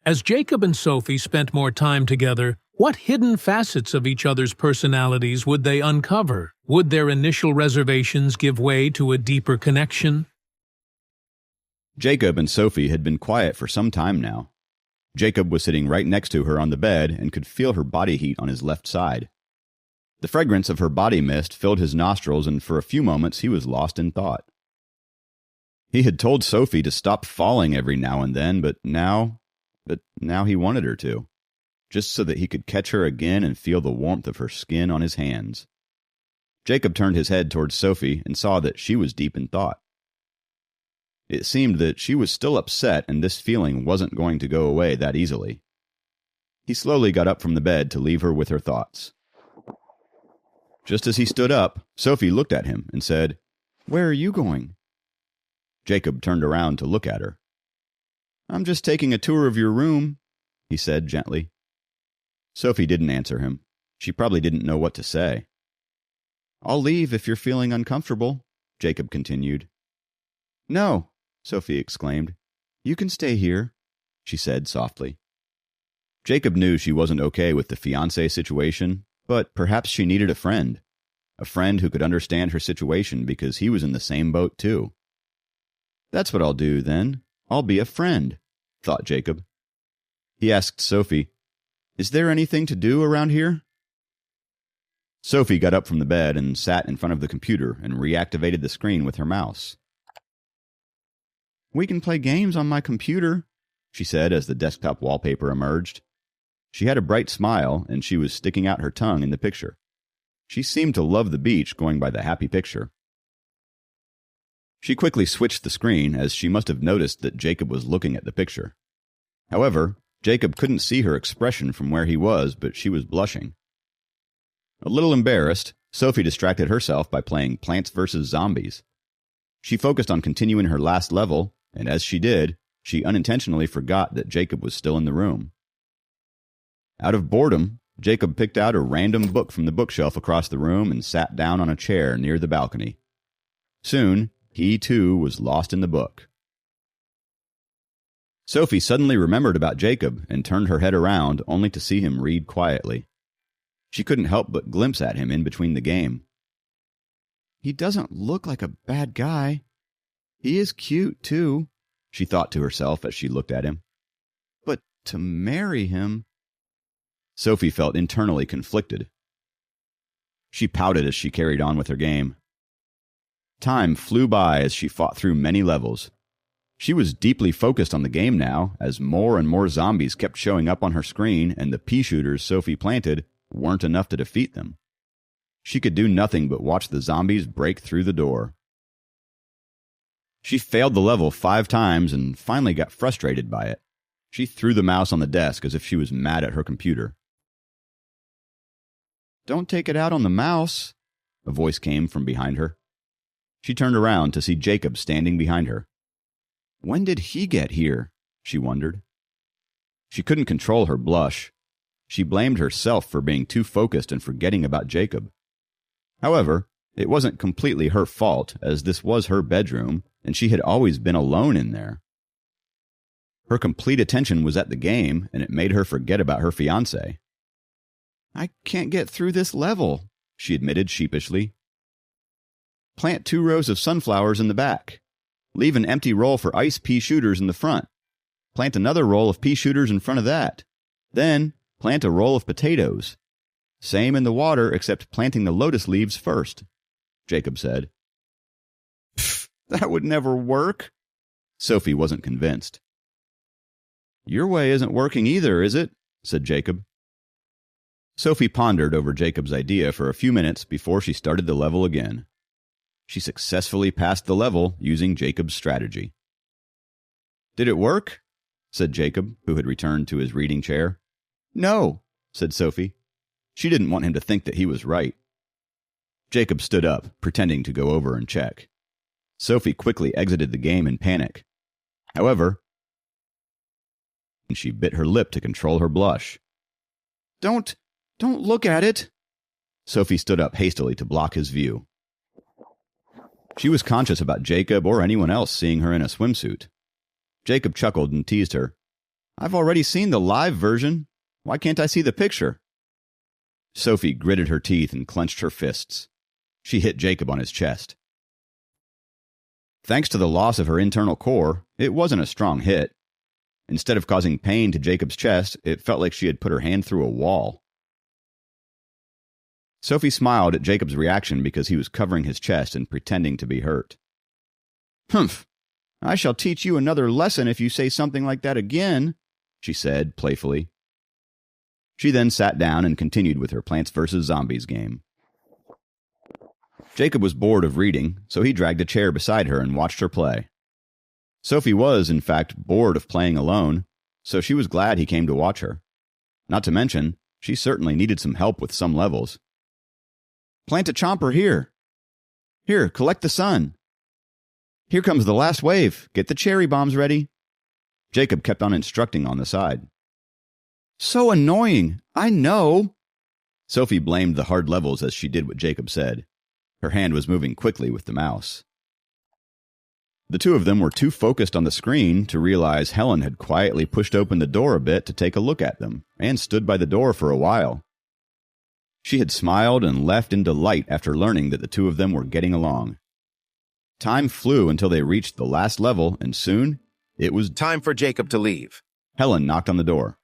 As Jacob and Sophie spent more time together, what hidden facets of each other's personalities would they uncover? Would their initial reservations give way to a deeper connection? Jacob and Sophie had been quiet for some time now. Jacob was sitting right next to her on the bed and could feel her body heat on his left side. The fragrance of her body mist filled his nostrils, and for a few moments he was lost in thought. He had told Sophie to stop falling every now and then, but now he wanted her to, just so that he could catch her again and feel the warmth of her skin on his hands. Jacob turned his head towards Sophie and saw that she was deep in thought. It seemed that she was still upset, and this feeling wasn't going to go away that easily. He slowly got up from the bed to leave her with her thoughts. Just as he stood up, Sophie looked at him and said, "Where are you going?" Jacob turned around to look at her. "I'm just taking a tour of your room," he said gently. Sophie didn't answer him. She probably didn't know what to say. "I'll leave if you're feeling uncomfortable," Jacob continued. "No," Sophie exclaimed. "You can stay here," she said softly. Jacob knew she wasn't okay with the fiancé situation, but perhaps she needed a friend who could understand her situation because he was in the same boat too. "That's what I'll do, then. I'll be a friend," thought Jacob. He asked Sophie, "Is there anything to do around here?" Sophie got up from the bed and sat in front of the computer and reactivated the screen with her mouse. "We can play games on my computer," she said as the desktop wallpaper emerged. She had a bright smile, and she was sticking out her tongue in the picture. She seemed to love the beach, going by the happy picture. She quickly switched the screen, as she must have noticed that Jacob was looking at the picture. However, Jacob couldn't see her expression from where he was, but she was blushing. A little embarrassed, Sophie distracted herself by playing Plants vs. Zombies. She focused on continuing her last level, and as she did, she unintentionally forgot that Jacob was still in the room. Out of boredom, Jacob picked out a random book from the bookshelf across the room and sat down on a chair near the balcony. Soon, he too was lost in the book. Sophie suddenly remembered about Jacob and turned her head around only to see him read quietly. She couldn't help but glimpse at him in between the game. "He doesn't look like a bad guy. He is cute, too," she thought to herself as she looked at him. "But to marry him—" Sophie felt internally conflicted. She pouted as she carried on with her game. Time flew by as she fought through many levels. She was deeply focused on the game now, as more and more zombies kept showing up on her screen, and the pea shooters Sophie planted weren't enough to defeat them. She could do nothing but watch the zombies break through the door. She failed the level 5 times and finally got frustrated by it. She threw the mouse on the desk as if she was mad at her computer. "Don't take it out on the mouse," a voice came from behind her. She turned around to see Jacob standing behind her. When did he get here? She wondered. She couldn't control her blush. She blamed herself for being too focused and forgetting about Jacob. However, it wasn't completely her fault, as this was her bedroom, and she had always been alone in there. Her complete attention was at the game, and it made her forget about her fiancé. "I can't get through this level," she admitted sheepishly. "Plant 2 rows of sunflowers in the back. Leave an empty roll for ice pea shooters in the front. Plant another roll of pea shooters in front of that. Then plant a roll of potatoes. Same in the water, except planting the lotus leaves first," Jacob said. "Pfft, that would never work." Sophie wasn't convinced. "Your way isn't working either, is it?" said Jacob. Sophie pondered over Jacob's idea for a few minutes before she started the level again. She successfully passed the level using Jacob's strategy. "Did it work?" said Jacob, who had returned to his reading chair. "No," said Sophie. She didn't want him to think that he was right. Jacob stood up, pretending to go over and check. Sophie quickly exited the game in panic. However, she bit her lip to control her blush. Don't look at it." Sophie stood up hastily to block his view. She was conscious about Jacob or anyone else seeing her in a swimsuit. Jacob chuckled and teased her. I've already seen the live version. Why can't I see the picture? Sophie gritted her teeth and clenched her fists. She hit Jacob on his chest. Thanks to the loss of her internal core, it wasn't a strong hit. Instead of causing pain to Jacob's chest, it felt like she had put her hand through a wall. Sophie smiled at Jacob's reaction because he was covering his chest and pretending to be hurt. Humph! I shall teach you another lesson if you say something like that again, she said playfully. She then sat down and continued with her Plants vs. Zombies game. Jacob was bored of reading, so he dragged a chair beside her and watched her play. Sophie was, in fact, bored of playing alone, so she was glad he came to watch her. Not to mention, she certainly needed some help with some levels. Plant a chomper here. Here, collect the sun. Here comes the last wave. Get the cherry bombs ready. Jacob kept on instructing on the side. So annoying. I know. Sophie blamed the hard levels as she did what Jacob said. Her hand was moving quickly with the mouse. The two of them were too focused on the screen to realize Helen had quietly pushed open the door a bit to take a look at them, and stood by the door for a while. She had smiled and left in delight after learning that the two of them were getting along. Time flew until they reached the last level, and soon it was time for Jacob to leave. Helen knocked on the door.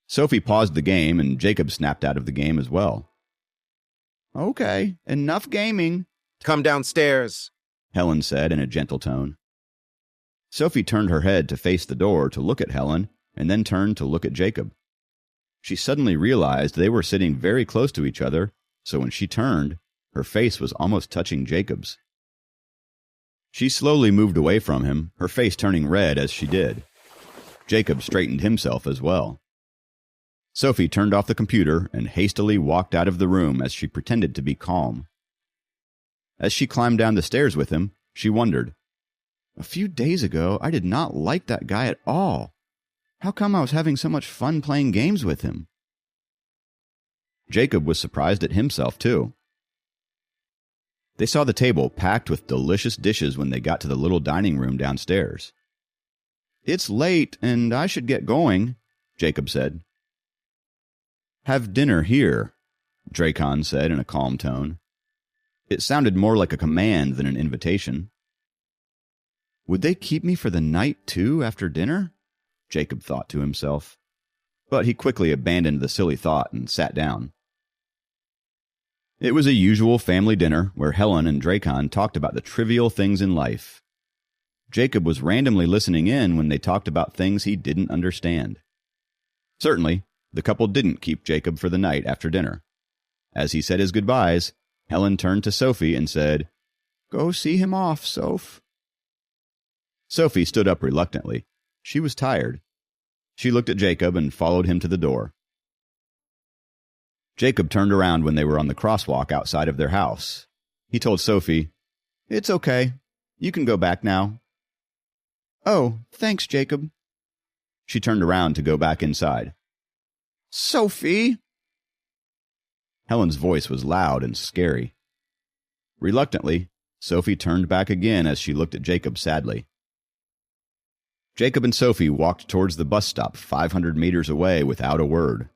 Sophie paused the game, and Jacob snapped out of the game as well. Okay, enough gaming. Come downstairs, Helen said in a gentle tone. Sophie turned her head to face the door to look at Helen, and then turned to look at Jacob. She suddenly realized they were sitting very close to each other, so when she turned, her face was almost touching Jacob's. She slowly moved away from him, her face turning red as she did. Jacob straightened himself as well. Sophie turned off the computer and hastily walked out of the room as she pretended to be calm. As she climbed down the stairs with him, she wondered, a few days ago, I did not like that guy at all. How come I was having so much fun playing games with him? Jacob was surprised at himself, too. They saw the table packed with delicious dishes when they got to the little dining room downstairs. It's late, and I should get going, Jacob said. Have dinner here, Dracon said in a calm tone. It sounded more like a command than an invitation. Would they keep me for the night, too, after dinner? Jacob thought to himself. But he quickly abandoned the silly thought and sat down. It was a usual family dinner where Helen and Dracon talked about the trivial things in life. Jacob was randomly listening in when they talked about things he didn't understand. Certainly, the couple didn't keep Jacob for the night after dinner. As he said his goodbyes, Helen turned to Sophie and said, Go see him off, Soph. Sophie stood up reluctantly. She was tired. She looked at Jacob and followed him to the door. Jacob turned around when they were on the crosswalk outside of their house. He told Sophie, It's okay. You can go back now. Oh, thanks, Jacob. She turned around to go back inside. Sophie! Helen's voice was loud and scary. Reluctantly, Sophie turned back again as she looked at Jacob sadly. Jacob and Sophie walked towards the bus stop 500 meters away without a word.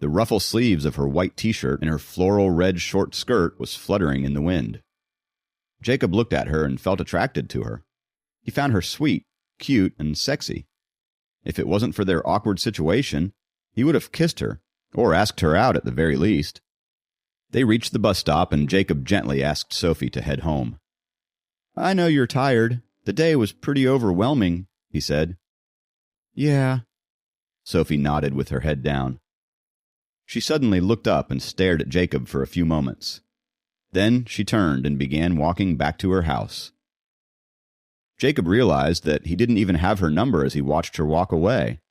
The ruffle sleeves of her white t-shirt and her floral red short skirt was fluttering in the wind. Jacob looked at her and felt attracted to her. He found her sweet, cute, and sexy. If it wasn't for their awkward situation, he would have kissed her, or asked her out at the very least. They reached the bus stop, and Jacob gently asked Sophie to head home. I know you're tired. The day was pretty overwhelming, he said. Yeah. Sophie nodded with her head down. She suddenly looked up and stared at Jacob for a few moments. Then she turned and began walking back to her house. Jacob realized that he didn't even have her number as he watched her walk away.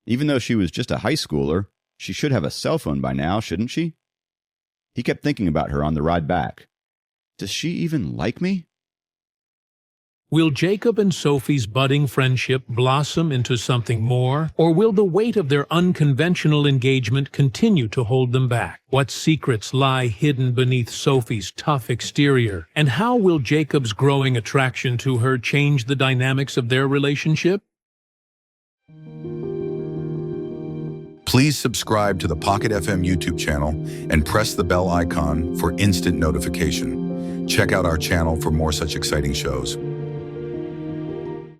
Even though she was just a high schooler, she should have a cell phone by now, shouldn't she? He kept thinking about her on the ride back. Does she even like me? Will Jacob and Sophie's budding friendship blossom into something more, or will the weight of their unconventional engagement continue to hold them back? What secrets lie hidden beneath Sophie's tough exterior, and how will Jacob's growing attraction to her change the dynamics of their relationship? Please subscribe to the Pocket FM YouTube channel and press the bell icon for instant notification. Check out our channel for more such exciting shows.